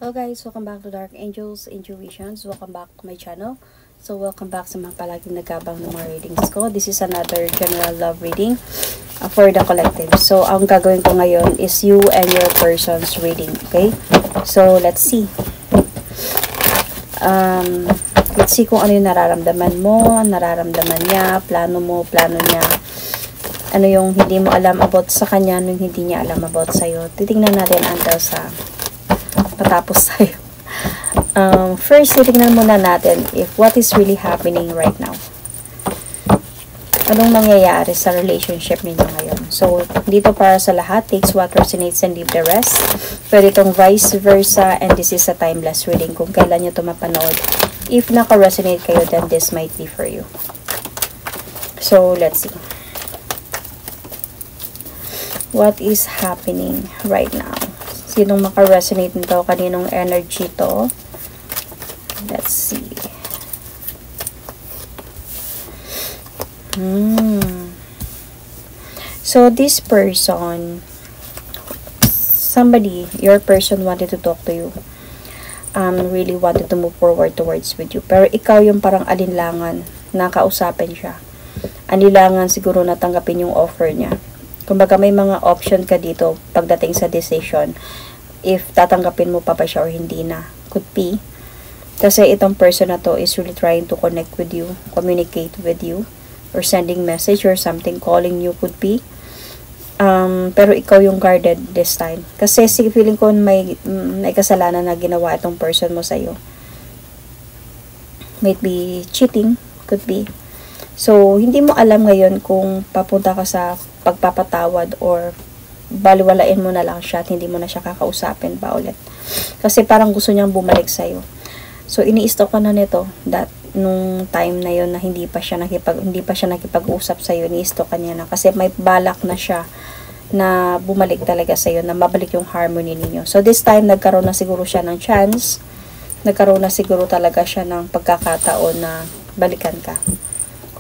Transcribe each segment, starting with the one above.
Hello guys, welcome back to Dark Angels Intuitions. Welcome back to my channel. So welcome back sa mga palaging nagabang ng mga readings ko. This is another general love reading for the collective. So ang gagawin ko ngayon is you and your person's reading. Okay? So let's see. Let's see kung ano yung nararamdaman mo, nararamdaman niya, plano mo, plano niya. Ano yung hindi mo alam about sa kanya, ano yung hindi niya alam about sa'yo. Titingnan natin until sa patapos tayo. First, titignan muna natin if what is really happening right now. Anong nangyayari sa relationship ninyo ngayon. So, dito para sa lahat, takes what resonates and leave the rest. Pwede itong vice versa, and this is a timeless reading kung kailan nyo ito mapanood. If naka-resonate kayo, then this might be for you. So, let's see. What is happening right now? Sinong maka-resonate nito? Kaninong energy to? Let's see. So, this person, somebody, your person wanted to talk to you. Really wanted to move forward towards with you. Pero ikaw yung parang alinlangan na kausapin siya. Alinlangan siguro na tanggapin yung offer niya. Kumbaga may mga option ka dito pagdating sa decision. If tatanggapin mo pa ba siya or hindi na. Could be. Kasi itong person na to is really trying to connect with you, communicate with you, or sending message or something, calling you could be. Pero ikaw yung guarded this time. Kasi feeling ko may kasalanan na ginawa itong person mo sa'yo. Might be cheating, could be. So, hindi mo alam ngayon kung papunta ka sa pagpapatawad or baliwalain mo na lang siya at hindi mo na siya kakausapin pa ulit. Kasi parang gusto niyang bumalik sa'yo. So, ini-stalk ka na nito that nung time na yon na hindi pa siya nakipag-usap sa'yo, ini-stalk ka niya na. Kasi may balak na siya na bumalik talaga sa'yo, na mabalik yung harmony ninyo. So, this time, nagkaroon na siguro siya ng chance. Nagkaroon na siguro talaga siya ng pagkakataon na balikan ka.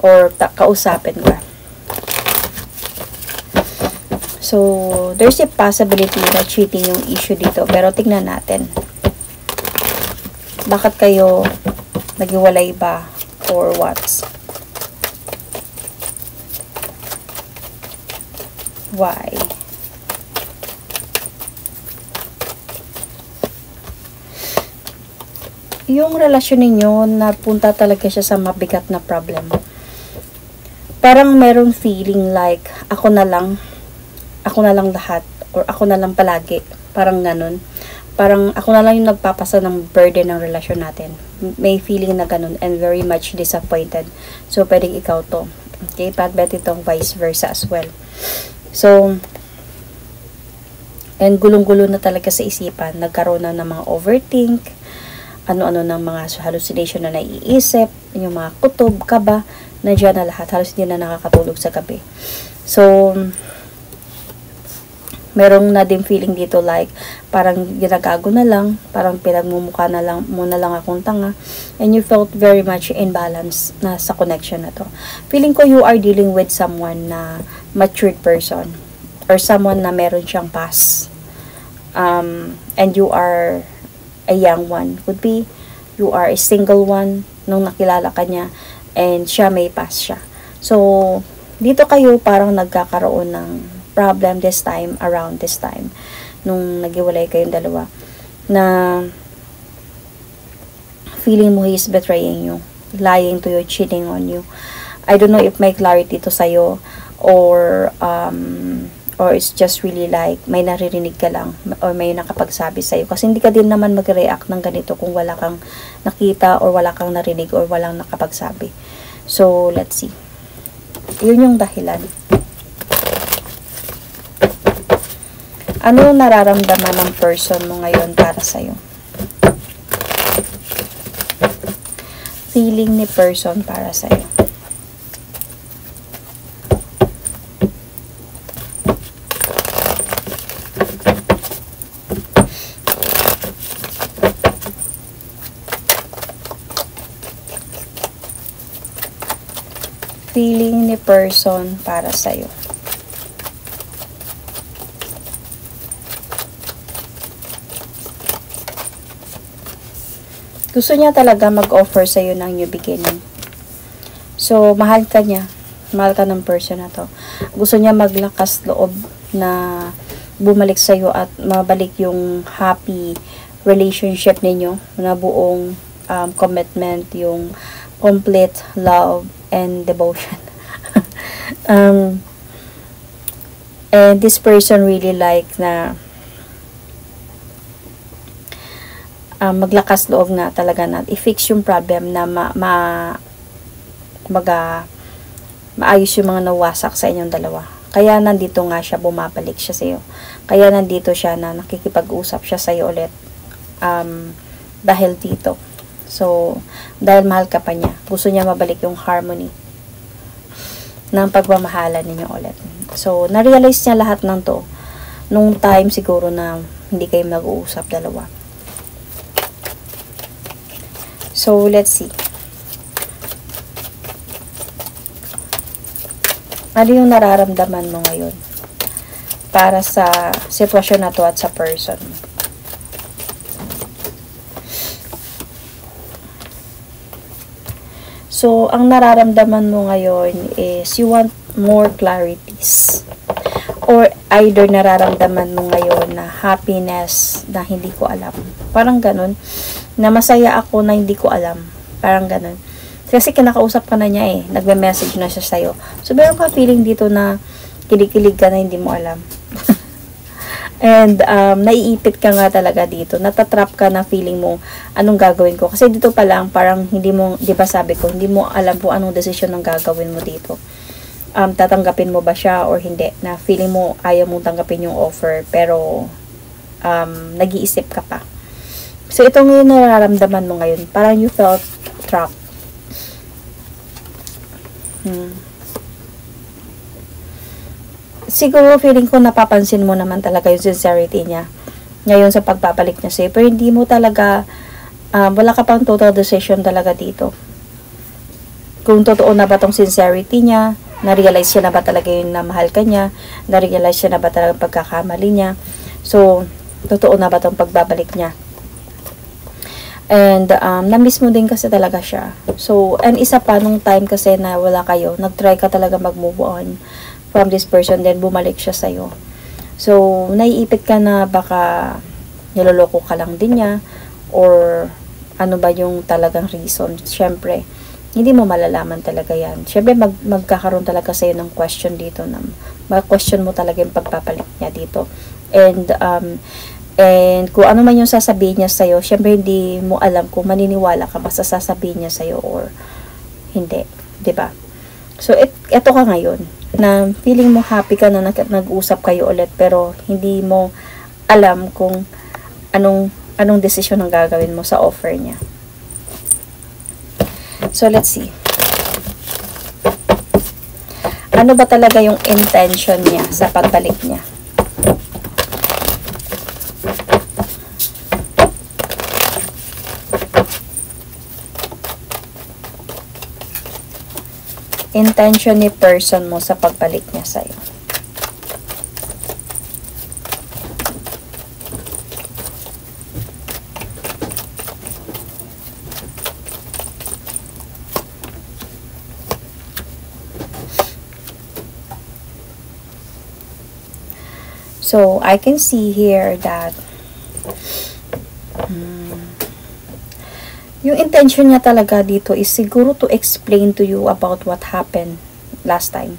Or kausapin ka. So, there's a possibility na cheating yung issue dito. Pero tingnan natin. Bakit kayo naghiwalay ba? Or what? Why? Yung relasyon ninyo, napunta talaga siya sa mabigat na problem. Parang merong feeling like, ako na lang lahat, or ako na lang palagi, parang ganun. Parang ako na lang yung nagpapasa ng burden ng relasyon natin. May feeling na ganun, and very much disappointed. So, pwedeng ikaw to. Okay, but bet itong vice versa as well. So, and gulong-gulo na talaga sa isipan. Nagkaroon na ng mga overthink, ano-ano ng mga hallucination na naiisip, yung mga kutob, kaba, nandiyan na lahat. Halos hindi na nakakatulog sa gabi. So, merong na din feeling dito like, parang ginagago na lang, parang pinagmumukha na lang, muna lang akong tanga, and you felt very much imbalance na sa connection na to. Feeling ko you are dealing with someone na matured person, or someone na meron siyang past. And you are a young one. Could be, you are a single one nung nakilala ka niya, and siya may past siya. So, dito kayo parang nagkakaroon ng problem around this time, nung naghiwalay kayong dalawa, na feeling mo he is betraying you, lying to you, cheating on you. I don't know if may clarity to sa'yo, or it's just really like, may naririnig ka lang, or may nakapagsabi sa'yo. Kasi hindi ka din naman mag-react ng ganito kung wala kang nakita, or wala kang narinig, or walang nakapagsabi. So, let's see. Yun yung dahilan. Ano yung nararamdaman ng person mo ngayon para sa'yo? Feeling ni person para sa'yo. Feeling ni person para sa'yo. Gusto niya talaga mag-offer sa'yo ng new beginning. So, mahal ka niya. Mahal ka ng person na to. Gusto niya maglakas loob na bumalik sa'yo at mabalik yung happy relationship ninyo na buong commitment, yung complete love and devotion. And this person really like na maglakas loob nga talaga na i-fix yung problem na maayos yung mga nawasak sa inyong dalawa. Kaya nandito nga siya, bumabalik siya sa'yo. Kaya nandito siya na nakikipag-usap siya sa'yo ulit. Dahil dito. So, dahil mahal ka pa niya. Gusto niya mabalik yung harmony ng pagmamahalan ninyo ulit. So, na-realize niya lahat ng to nung time siguro na hindi kayo mag-uusap dalawa. So, let's see. Ano yung nararamdaman mo ngayon para sa sitwasyon na to at sa person mo? So, ang nararamdaman mo ngayon is you want more clarities. Or either nararamdaman mo ngayon na happiness na hindi ko alam. Parang ganun. Na masaya ako na hindi ko alam. Parang ganun. Kasi kinakausap ka na niya eh. Nagme-message na siya sa'yo. So, meron ka feeling dito na kilig-kilig ka na hindi mo alam. And, naiipit ka nga talaga dito. Natatrap ka na feeling mo, anong gagawin ko? Kasi dito pa lang, parang hindi mo, di ba sabi ko, hindi mo alam po anong desisyon ng gagawin mo dito. Tatanggapin mo ba siya or hindi? Na feeling mo, ayaw mong tanggapin yung offer, pero, nag-iisip ka pa. So, itong yung nararamdaman mo ngayon, parang you felt trapped. Siguro feeling ko napapansin mo naman talaga yung sincerity niya ngayon sa pagbabalik niya sa'yo, pero hindi mo talaga wala ka pang total decision talaga dito kung totoo na ba tong sincerity niya, na-realize siya na ba talaga yung namahal ka niya, na-realize siya na ba talaga pagkakamali niya. So, totoo na ba tong pagbabalik niya. And, na-miss mo din kasi talaga siya. So, and isa pa, nung time kasi na wala kayo, nag-try ka talaga mag-move on from this person, then bumalik siya sa'yo. So, naiipit ka na baka niloloko ka lang din niya, or ano ba yung talagang reason. Siyempre, hindi mo malalaman talaga yan. Siyempre, magkakaroon talaga sa'yo ng question dito, na mag-question mo talaga yung pagpapalit niya dito. And kung ano man yung sasabihin niya sa'yo, syempre hindi mo alam kung maniniwala ka ba sa sasabihin niya sa'yo or hindi. 'Di ba? So, eto ka ngayon, na feeling mo happy ka na nag-usap kayo ulit, pero hindi mo alam kung anong desisyon ang gagawin mo sa offer niya. So, let's see. Ano ba talaga yung intention niya sa pagbalik niya? Intention ni person mo sa pagbalik niya sa'yo. So, I can see here that yung intention niya talaga dito is siguro to explain to you about what happened last time.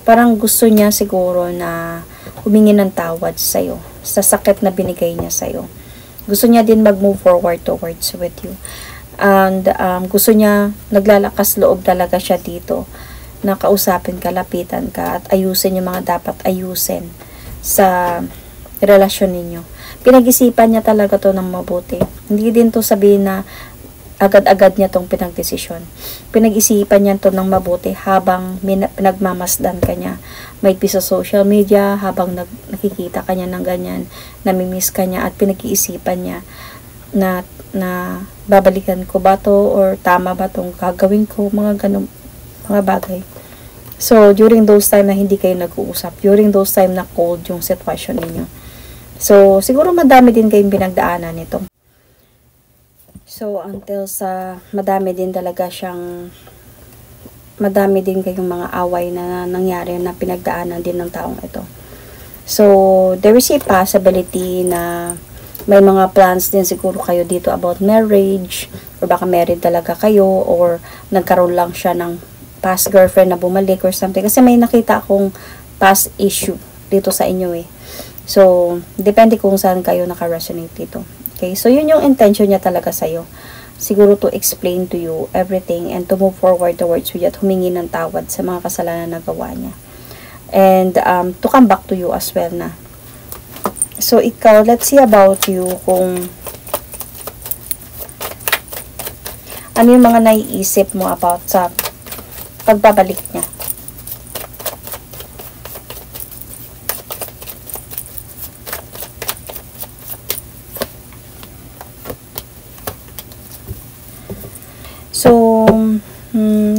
Parang gusto niya siguro na humingi ng tawad sa'yo, sa sakit na binigay niya sa'yo. Gusto niya din mag-move forward towards with you. And gusto niya, naglalakas loob talaga siya dito, na kausapin ka, lapitan ka, at ayusin yung mga dapat ayusin sa relasyon ninyo. Pinag-isipan niya talaga to ng mabuti. Hindi din to sabihin na agad-agad niya tong pinagdesisyon. Pinag-isipan niya to ng mabuti habang pinagmamasdan ka niya. May sa social media, habang nakikita ka niya ng ganyan, namimiss ka niya, at pinag-iisipan niya na babalikan ko ba to, or tama ba tong gagawin ko, mga ganun, mga bagay. So, during those time na hindi kayo nag-uusap, during those time na cold yung sitwasyon ninyo. So, siguro madami din kayong pinagdaanan nito. So, until sa madami din kayong mga away na nangyari na pinagdaanan din ng taong ito. So, there is a possibility na may mga plans din siguro kayo dito about marriage, or baka married talaga kayo, or nagkaroon lang siya ng past girlfriend na bumalik or something. Kasi may nakita akong past issue dito sa inyo eh. So, depende kung saan kayo naka-resonate dito. Okay, so yun yung intention niya talaga sa'yo. Siguro to explain to you everything and to move forward towards you at humingi ng tawad sa mga kasalanan na gawa niya. And to come back to you as well na. So, ikaw, let's see about you kung ano yung mga naiisip mo about sa pagbabalik niya. So,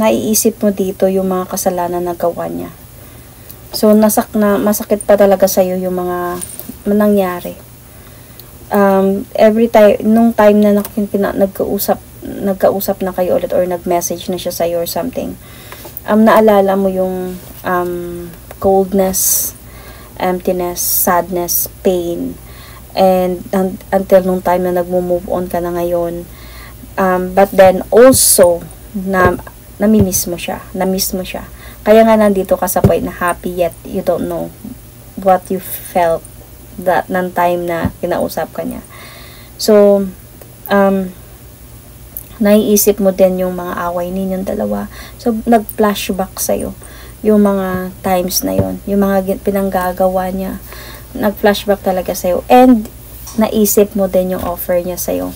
naiisip mo dito yung mga kasalanan na gawa niya. So, masakit pa talaga sa'yo yung mga nangyari. Every time, nung time na nagkausap na kayo ulit or nag-message na siya sa'yo or something, naalala mo yung coldness, emptiness, sadness, pain, and until nung time na nagmo-move on ka na ngayon. But then also nami-miss mo siya. Kaya nga nandito ka sa point na happy yet you don't know what you felt that ng time na kinausap ka niya. So naiisip mo din yung mga away ninyong dalawa. So nag-flashback sa'yo yung mga times na yun, yung mga pinanggagawa niya. Nag-flashback talaga sa'yo, and naisip mo din yung offer niya sa'yo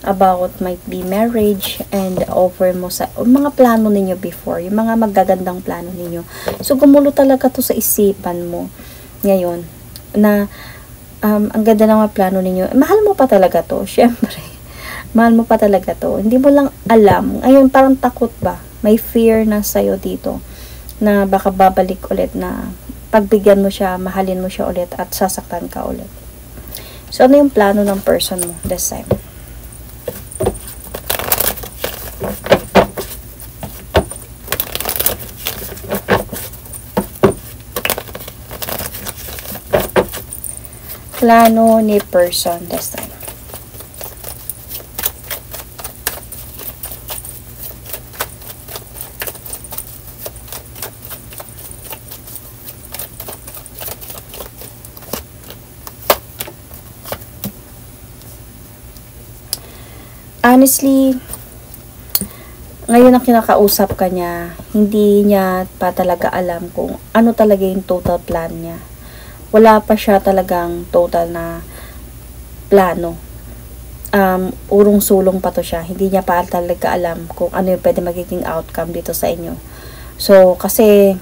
about might be marriage, and offer mo sa mga plano ninyo before, yung mga magagandang plano ninyo. So, gumulo talaga to sa isipan mo ngayon na ang ganda ng mga plano ninyo. Mahal mo pa talaga to, syempre. Mahal mo pa talaga to. Hindi mo lang alam. Ngayon, parang takot ba? May fear na sa'yo dito na baka babalik ulit, na pagbigyan mo siya, mahalin mo siya ulit, at sasaktan ka ulit. So, ano yung plano ng person mo this time? Plano ni person this time. Honestly, ngayon na kinakausap ka niya, hindi niya pa talaga alam kung ano talaga yung total plan niya. Wala pa siya talagang total na plano. Urong-sulong pa to siya. Hindi niya pa talaga alam kung ano yung pwede magiging outcome dito sa inyo. So, kasi,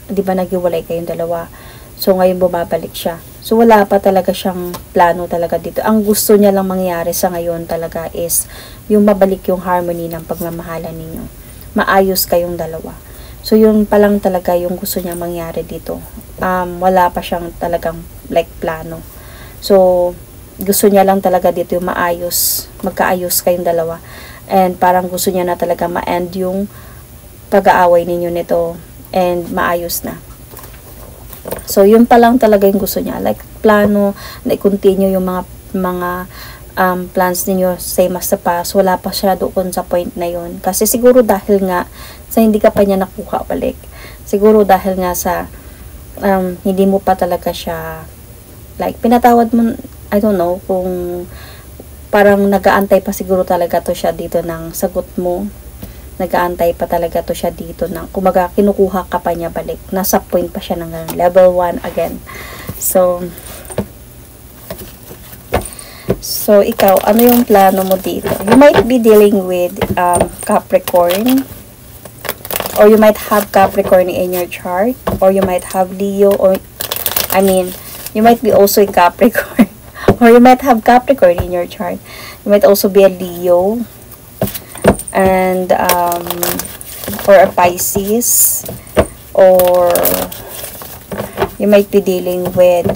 di ba naghiwalay kayong dalawa? So, ngayon bumabalik siya. So, wala pa talaga siyang plano talaga dito. Ang gusto niya lang mangyari sa ngayon talaga is yung mabalik yung harmony ng pagmamahalan ninyo. Maayos kayong dalawa. So, yun pa lang talaga yung gusto niya mangyari dito. Wala pa siyang talagang like plano. So, gusto niya lang talaga dito yung maayos, magkaayos kayong dalawa. And parang gusto niya na talaga ma-end yung pag-aaway ninyo nito and maayos na. So, yun pa lang talaga yung gusto niya. Like, plano na i-continue yung mga plans ninyo same as the past. Wala pa siya doon sa point na yun. Kasi siguro dahil nga sa hindi ka pa niya nakuha balik. Siguro dahil nga sa hindi mo pa talaga siya like pinatawad mo, I don't know, kung parang nag-aantay pa siguro talaga to siya dito ng sagot mo. Nag-aantay pa talaga to siya dito ng kumaga kinukuha ka pa niya balik. Nasa point pa siya ng level 1 again. So ikaw, ano yung plano mo dito? You might be dealing with Capricorn, or you might have Capricorn in your chart, or you might have Leo, or you might be also a Capricorn, or you might have Capricorn in your chart. You might also be a Leo, and or a Pisces, or you might be dealing with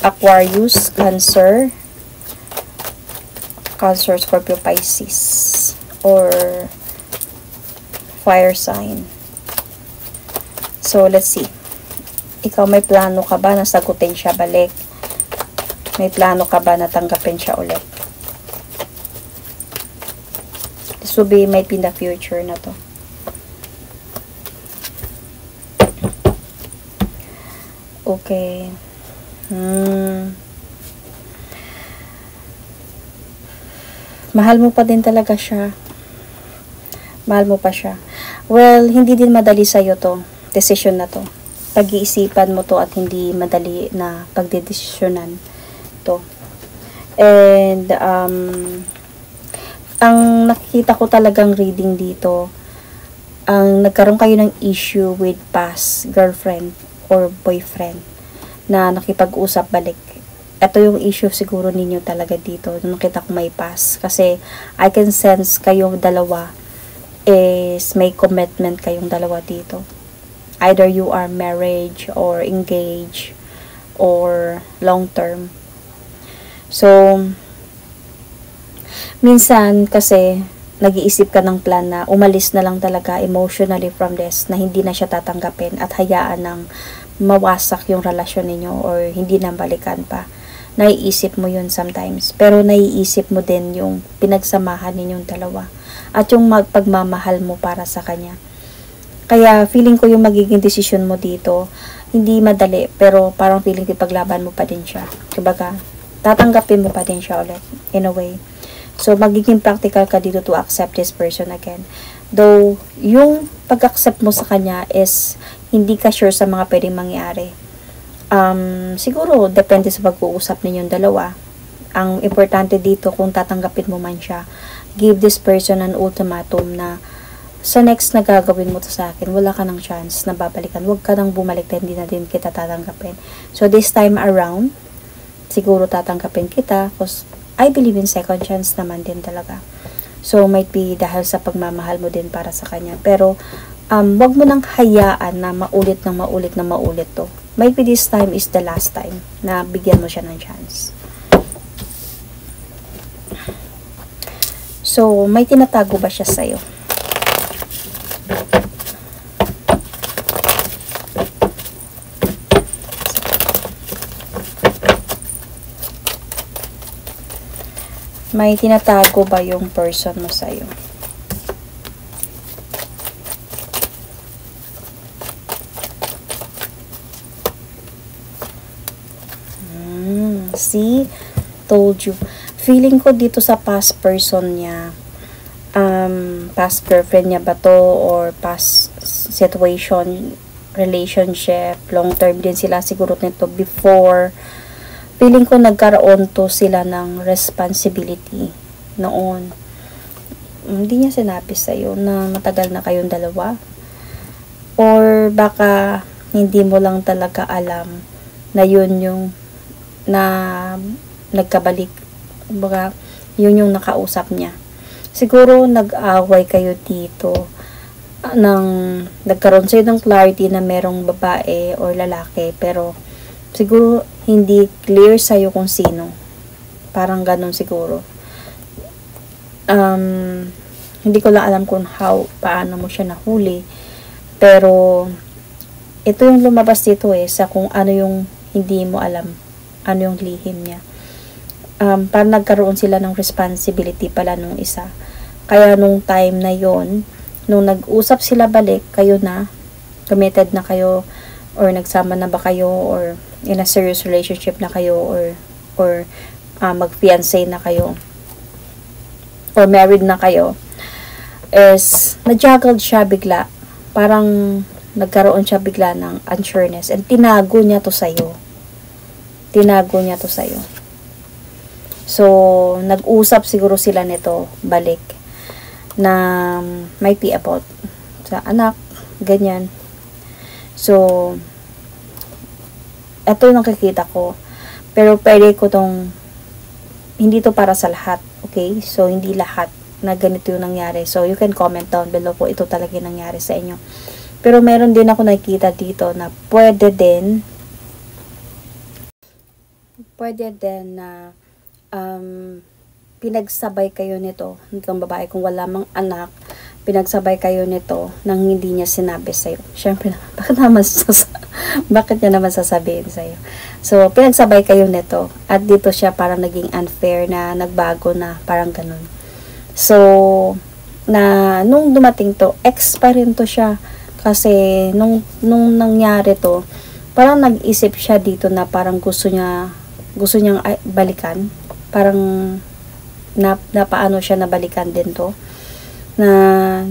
Aquarius, Cancer, Cancer, Scorpio, Pisces, or fire sign. So, let's see. Ikaw, may plano ka ba na sagutin siya balik? May plano ka ba na tanggapin siya ulit? This will be might be in the future na to. Okay. Mahal mo pa din talaga siya. Mahal mo pa siya. Well, hindi din madali sa'yo to. Decision na to. Pag-iisipan mo to at hindi madali na pagdedesisyonan to. And, ang nakikita ko talagang reading dito, ang nagkaroon kayo ng issue with past girlfriend or boyfriend na nakipag-usap balik. Ito yung issue siguro ninyo talaga dito. Nung nakita ko may past. Kasi, I can sense kayong dalawa is may commitment kayong dalawa dito. Either you are married or engaged or long term. So, minsan kasi nag-iisip ka ng plan na umalis na lang talaga emotionally from this, na hindi na siya tatanggapin at hayaan ng mawasak yung relasyon ninyo or hindi na balikan pa. Naiisip mo yun sometimes. Pero naiisip mo din yung pinagsamahan ninyong dalawa at yung pagmamahal mo para sa kanya. Kaya feeling ko yung magiging decision mo dito, hindi madali, pero parang feeling ko paglaban mo pa din siya. Kumbaga, tatanggapin mo pa din siya ulit, in a way. So, magiging practical ka dito to accept this person again. Though, yung pag-accept mo sa kanya is, hindi ka sure sa mga pwedeng mangyari. Siguro, depende sa pag-uusap ninyong dalawa. Ang importante dito, kung tatanggapin mo man siya, give this person an ultimatum na, sa next na gagawin mo to sa akin, wala ka ng chance na babalikan. Huwag ka nang bumalik na hindi na din kita tatanggapin. So, this time around, siguro tatanggapin kita because I believe in second chance naman din talaga. So, might be dahil sa pagmamahal mo din para sa kanya. Pero, wag mo nang hayaan na maulit to. Might be this time is the last time na bigyan mo siya ng chance. So, may tinatago ba siya sa'yo? May tinatago ba yung person mo sa'yo? See? Told you. Feeling ko dito sa past person niya, past girlfriend niya ba to, or past situation, relationship, long term din sila siguro nito before. Feeling ko nagkaroon to sila ng responsibility noon. Hindi niya sinabi sa'yo na matagal na kayong dalawa. Or baka hindi mo lang talaga alam na yun yung na nagkabalik. Baka yun yung nakausap niya. Siguro nag-away kayo dito nang nagkaroon sa'yo ng clarity na merong babae or lalaki, pero siguro hindi clear sa'yo kung sino. Parang ganun siguro. Hindi ko lang alam kung paano mo siya nahuli. Pero, ito yung lumabas dito sa kung ano yung hindi mo alam. Ano yung lihim niya. Parang nagkaroon sila ng responsibility pala nung isa. Kaya nung time na yon, nung nag-usap sila balik, kayo na, committed na kayo, or nagsama na ba kayo, or in a serious relationship na kayo, or mag-fiancé na kayo, or married na kayo, is na-juggled siya bigla. Parang nagkaroon siya bigla ng unsureness, and tinago niya to sa'yo. So, nag-usap siguro sila nito balik na might be about sa anak, ganyan. So, ito yung nakikita ko. Pero pwede ko tong, hindi to para sa lahat, okay? So, hindi lahat na ganito yung nangyari. So, you can comment down below po ito talaga yung nangyari sa inyo. Pero meron din ako nakikita dito na pwede din na pinagsabay kayo nito, itong babae, kung wala mang anak, pinagsabay kayo nito nang hindi niya sinabi sa'yo. Siyempre, bakit niya naman sasabihin sa'yo? So, pinagsabay kayo nito. At dito siya parang naging unfair na nagbago na, parang ganun. So, nung dumating to, ex pa rin to siya. Kasi, nung nangyari to, parang nag-isip siya dito na parang gusto niyang balikan. Parang, paano siya nabalikan din to.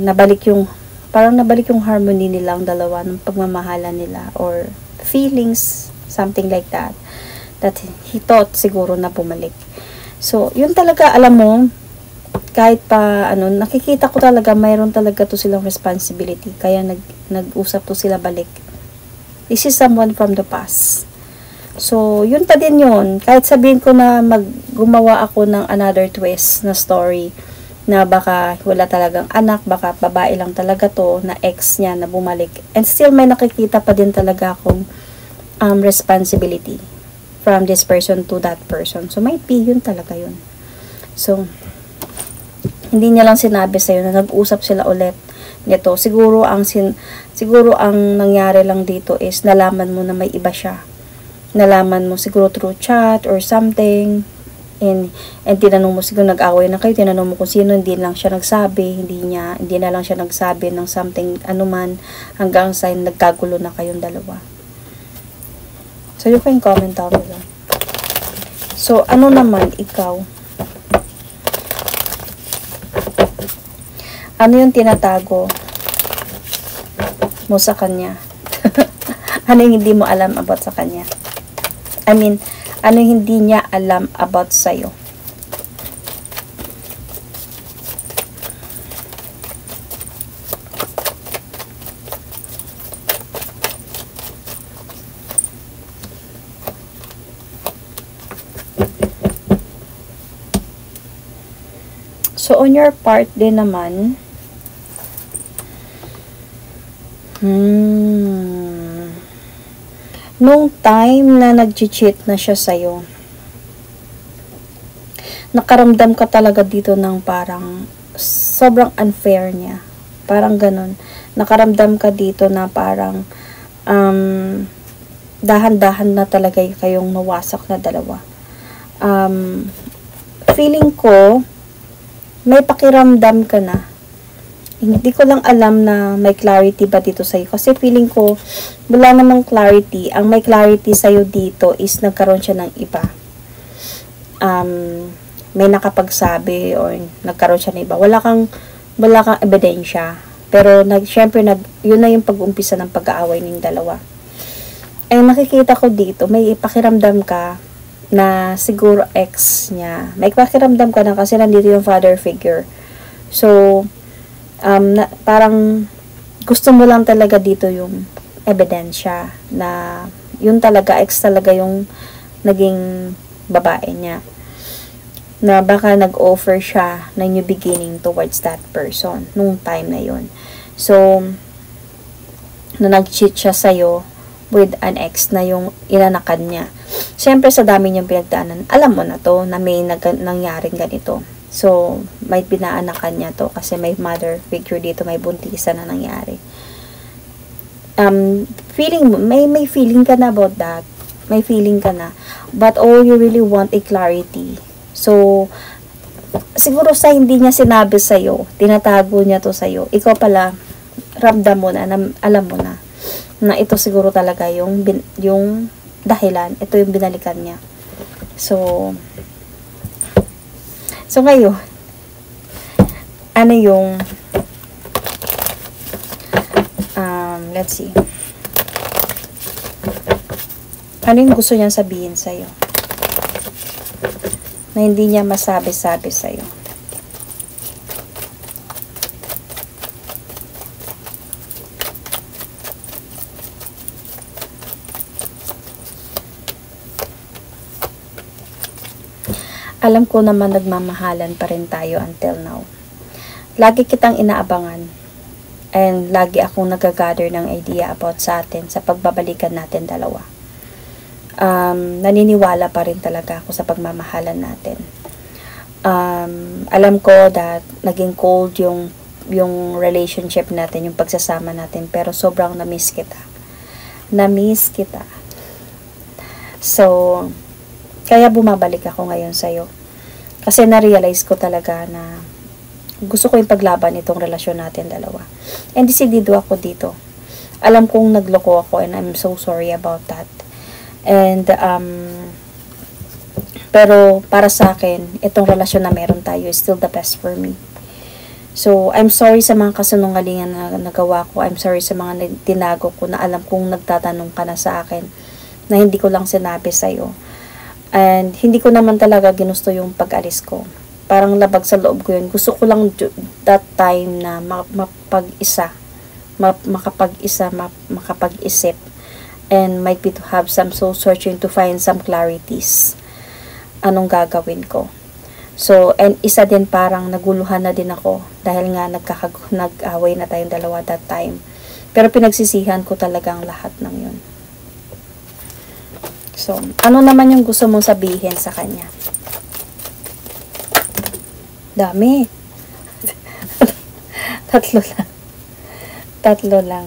Nabalik yung harmony nilang dalawa ng pagmamahala nila or feelings, something like that he thought siguro na bumalik. So yun talaga, alam mo, kahit pa nakikita ko talaga mayroon talaga to silang responsibility, kaya nag-usap to sila balik. This is someone from the past. So yun pa din yun, kahit sabihin ko na gumawa ako ng another twist na story na baka wala talagang anak, baka babae lang talaga to, na ex niya na bumalik. And still, may nakikita pa din talaga akong responsibility from this person to that person. So, might be, yun talaga yun. So, hindi niya lang sinabi sa'yo na nag-usap sila ulit nito. Siguro ang nangyari lang dito is nalaman mo na may iba siya. Nalaman mo siguro through chat or something. And tinanong mo, siguro nag-away na kayo, tinanong mo kung sino, hindi lang siya nagsabi, hindi na lang siya nagsabi ng something, anuman, hanggang sa nagkagulo na kayong dalawa. So, you can comment down below. So, ano naman, ikaw? Ano yung tinatago mo sa kanya? Ano yung hindi mo alam about sa kanya? I mean, ano hindi niya alam about sa'yo? So, on your part din naman, nung time na nag-cheat na siya sa'yo, nakaramdam ka talaga dito ng parang sobrang unfair niya. Parang ganun. Nakaramdam ka dito na parang dahan-dahan na talaga kayong nawasak na dalawa. Feeling ko, may pakiramdam ka na. Hindi ko lang alam na may clarity ba dito sa'yo. Kasi feeling ko, wala namang clarity. Ang may clarity sa'yo dito is nagkaroon siya ng iba. May nakapagsabi or nagkaroon siya ng iba. Wala kang ebidensya. Pero, syempre, yun na yung pag-umpisa ng pag-aaway ng dalawa. Eh, nakikita ko dito, may pakiramdam ka na siguro ex niya. May pakiramdam ka na kasi nandito yung father figure. So, parang gusto mo lang talaga dito yung ebidensya na yun talaga, ex talaga yung naging babae niya, na baka nag-offer siya ng new beginning towards that person nung time na yun. So, na nag-cheat siya sa'yo with an ex na yung inanakan niya. Siyempre, sa dami niyang pinagdaanan, alam mo na to, na may nangyaring ganito. So, may pinaanakan niya to kasi may mother figure dito, may buntisan na nangyari. Feeling mo, may feeling ka na about that. May feeling ka na. But all you really want a clarity. So, siguro sa hindi niya sinabi sa'yo, tinatago niya to sa'yo, ikaw pala, ramdam mo na, alam mo na ito siguro talaga yung dahilan, ito yung binalikan niya. So ngayon, ano yung let's see, ano yung gusto niyang sabihin sa'yo na hindi niya masabi-sabi sa'yo? Alam ko naman nagmamahalan pa rin tayo until now. Lagi kitang inaabangan. And lagi akong nag-gather ng idea about sa atin, sa pagbabalikan natin dalawa. Naniniwala pa rin talaga ako sa pagmamahalan natin. Alam ko that naging cold yung relationship natin, yung pagsasama natin, pero sobrang na-miss kita. Na-miss kita. So, kaya bumabalik ako ngayon sa'yo. Kasi na-realize ko talaga na gusto ko yung paglaban itong relasyon natin dalawa. And decidido ako dito. Alam kong nagloko ako and I'm so sorry about that. And, pero para sa akin, itong relasyon na meron tayo is still the best for me. So, I'm sorry sa mga kasinungalingan na nagawa ko. I'm sorry sa mga tinago ko na alam kong nagtatanong ka na sa akin na hindi ko lang sinabi sa'yo. And hindi ko naman talaga ginusto yung pag-alis ko. Parang labag sa loob ko yun. Gusto ko lang that time na makapag-isip. And might be to have some soul searching to find some clarities. Anong gagawin ko. So, and isa din parang naguluhan na din ako dahil nga nag-away na tayong dalawa that time. Pero pinagsisihan ko talagang lahat ng yun. So, ano naman yung gusto mong sabihin sa kanya? Dami. Tatlo lang. Tatlo lang.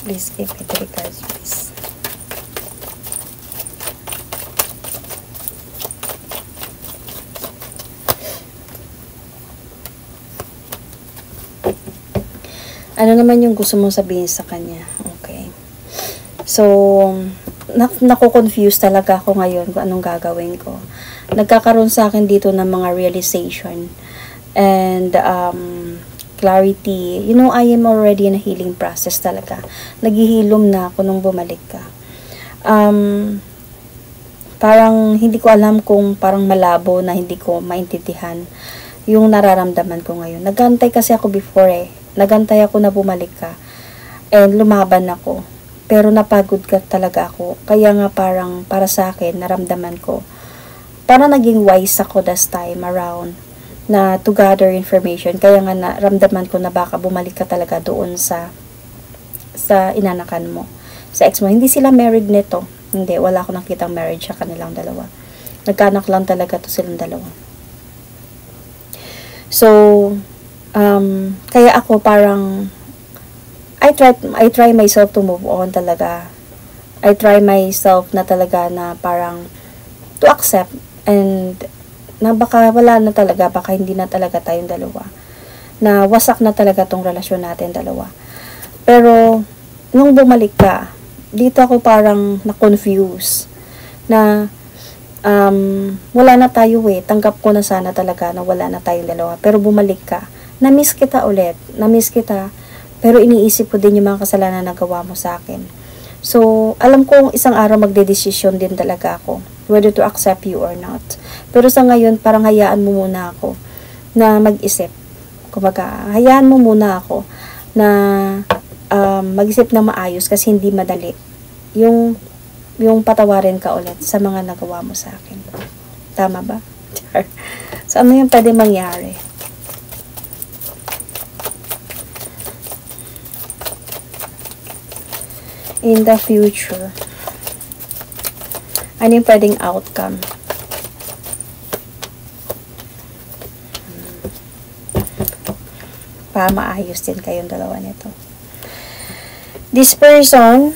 Please give me the cards, please. Ano naman yung gusto mong sabihin sa kanya? Okay. So, nako-confuse talaga ako ngayon kung anong gagawin ko. Nagkakaroon sa akin dito ng mga realization and clarity. You know, I am already in a healing process talaga. Naghihilom na ako nung bumalik ka. Parang hindi ko alam kung parang malabo na hindi ko maintindihan yung nararamdaman ko ngayon. Nagantay kasi ako before Nagantay ako na bumalik ka. And lumaban ako. Pero napagod ka talaga ako. Kaya nga parang para sa akin, naramdaman ko. Parang naging wise ako this time around na to gather information. Kaya nga naramdaman ko na baka bumalik ka talaga doon sa inanakan mo. Sa ex mo. Hindi sila married nito. Hindi. Wala akong nakitang marriage sa kanilang dalawa. Nagkaanak lang talaga to silang dalawa. So, kaya ako parang I try myself to move on talaga. I try myself na talaga na parang to accept and na baka wala na talaga, baka hindi na talaga tayong dalawa. Na wasak na talaga tong relasyon natin dalawa. Pero nung bumalik ka, dito ako parang na-confuse na wala na tayo tanggap ko na sana talaga na wala na tayong dalawa. Pero bumalik ka. Na-miss kita ulit. Na-miss kita. Pero iniisip ko din yung mga kasalanan na nagawa mo sa akin. So, alam kong isang araw magdedesisyon din talaga ako. Whether to accept you or not. Pero sa ngayon, parang hayaan mo muna ako na mag-isip. Kumbaga, hayaan mo muna ako na mag-isip na maayos kasi hindi madali. Yung patawarin ka ulit sa mga nagawa mo sa akin. Tama ba? So, ano yung pwede mangyari? In the future, ano yung pwedeng outcome? Para maayos din kayong dalawa nito. This person,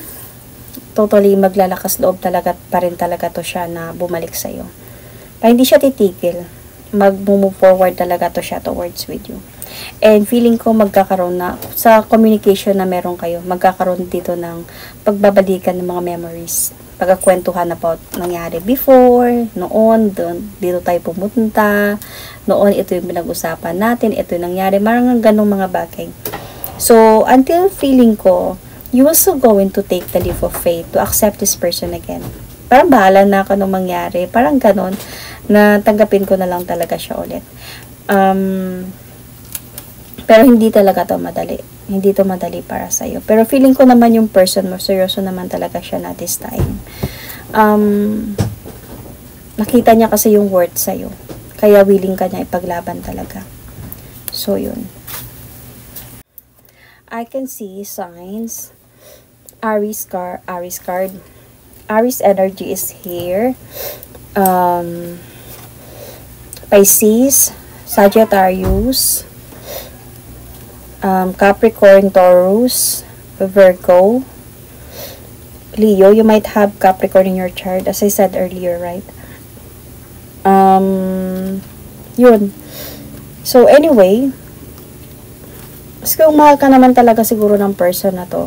totally maglalakas loob talaga pa rin talaga to siya na bumalik sa'yo. Para hindi siya titigil. Mag-move forward talaga to siya towards with you. And feeling ko magkakaroon na, sa communication na meron kayo, magkakaroon dito ng pagbabalikan ng mga memories. Pagkakwentuhan about nangyari before, noon, dito tayo pumunta, noon ito yung pinag-usapan natin, ito yung nangyari, marang ganong mga bagay. So, until feeling ko, you will still going to take the leap of faith to accept this person again. Parang bahala na ako nung mangyari, parang ganon, na tanggapin ko na lang talaga siya ulit. Pero hindi talaga to madali. Hindi to madali para sa'yo. Pero feeling ko naman yung person mo, seryoso naman talaga siya na this time. Nakita niya kasi yung worth sa'yo. Kaya willing ka niya ipaglaban talaga. So, yun. I can see signs Aries card. Aries energy is here. Pisces, Sagittarius, Capricorn, Taurus, Virgo, Leo. You might have Capricorn in your chart, as I said earlier, right? Yun. So, anyway, kung mahal ka naman talaga siguro ng person na to,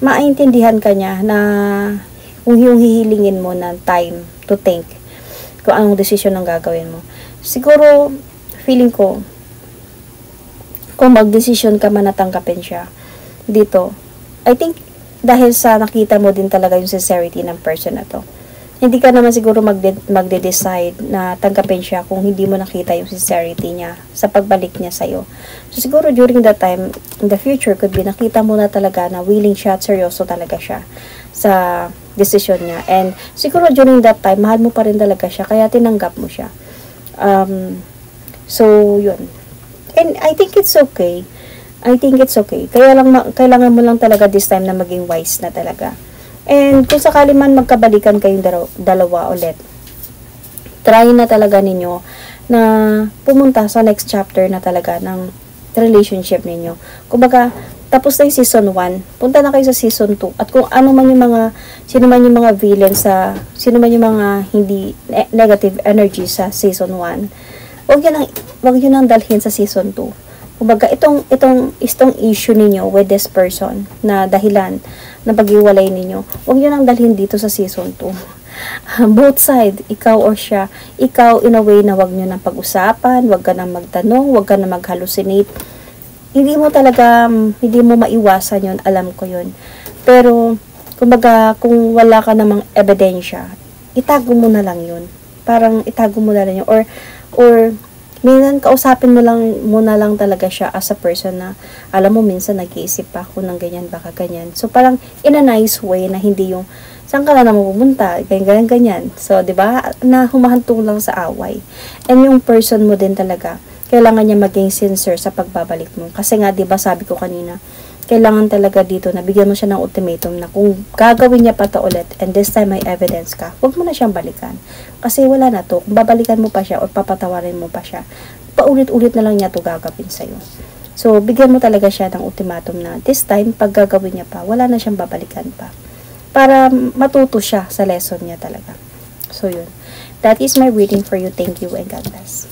maintindihan ka niya na yung hihilingin mo na time to think kung anong desisyon ang gagawin mo. Siguro, feeling ko, kung mag-desisyon ka man na tanggapin siya dito, I think, dahil sa nakita mo din talaga yung sincerity ng person na to. Hindi ka naman siguro magde-decide na tanggapin siya kung hindi mo nakita yung sincerity niya sa pagbalik niya sa'yo. So, siguro during that time, in the future, could be nakita mo na talaga na willing siya at seryoso talaga siya sa decision niya. And siguro during that time, mahal mo pa rin talaga siya, kaya tinanggap mo siya. So, yun. And I think it's okay. Kaya lang, kailangan mo lang talaga this time na maging wise na talaga. And kung sakali man magkabalikan kayong dalawa ulit, try na talaga ninyo na pumunta sa next chapter na talaga ng relationship ninyo. Kumbaga, tapos na yung season 1, punta na kayo sa season 2. At kung ano man yung sino man yung mga villains sino man yung mga hindi negative energy sa season 1, wag yun ang dalhin sa season 2. Kumbaga, itong issue ninyo with this person na dahilan na pag-iwalay ninyo, huwag nyo nang dalhin dito sa season 2. Both side, ikaw or siya, ikaw in a way na huwag nyo nang pag-usapan, huwag ka nang magtanong, huwag ka nang mag-hallucinate. Hindi mo maiwasan yun, alam ko yun. Pero, kumbaga, kung wala ka namang ebidensya, itago mo na lang yun. Parang itago mo na lang yun. Or minsan kausapin mo na lang talaga siya as a person na alam mo minsan nag-iisip pa ako ng ganyan baka ganyan. So parang in a nice way na hindi yung saan ka na naman pumunta, ganyan. So 'di ba na humahantong lang sa away. And yung person mo din talaga kailangan niya maging sincere sa pagbabalik mo. Kasi nga 'di ba sabi ko kanina, kailangan talaga dito na bigyan mo siya ng ultimatum na kung gagawin niya pa to ulit and this time may evidence ka, huwag mo na siyang balikan. Kasi wala na to. Kung babalikan mo pa siya o papatawarin mo pa siya, paulit-ulit na lang niya to gagawin sa'yo. So, bigyan mo talaga siya ng ultimatum na this time, pag gagawin niya pa, wala na siyang babalikan pa. Para matuto siya sa lesson niya talaga. So, yun. That is my reading for you. Thank you and God bless.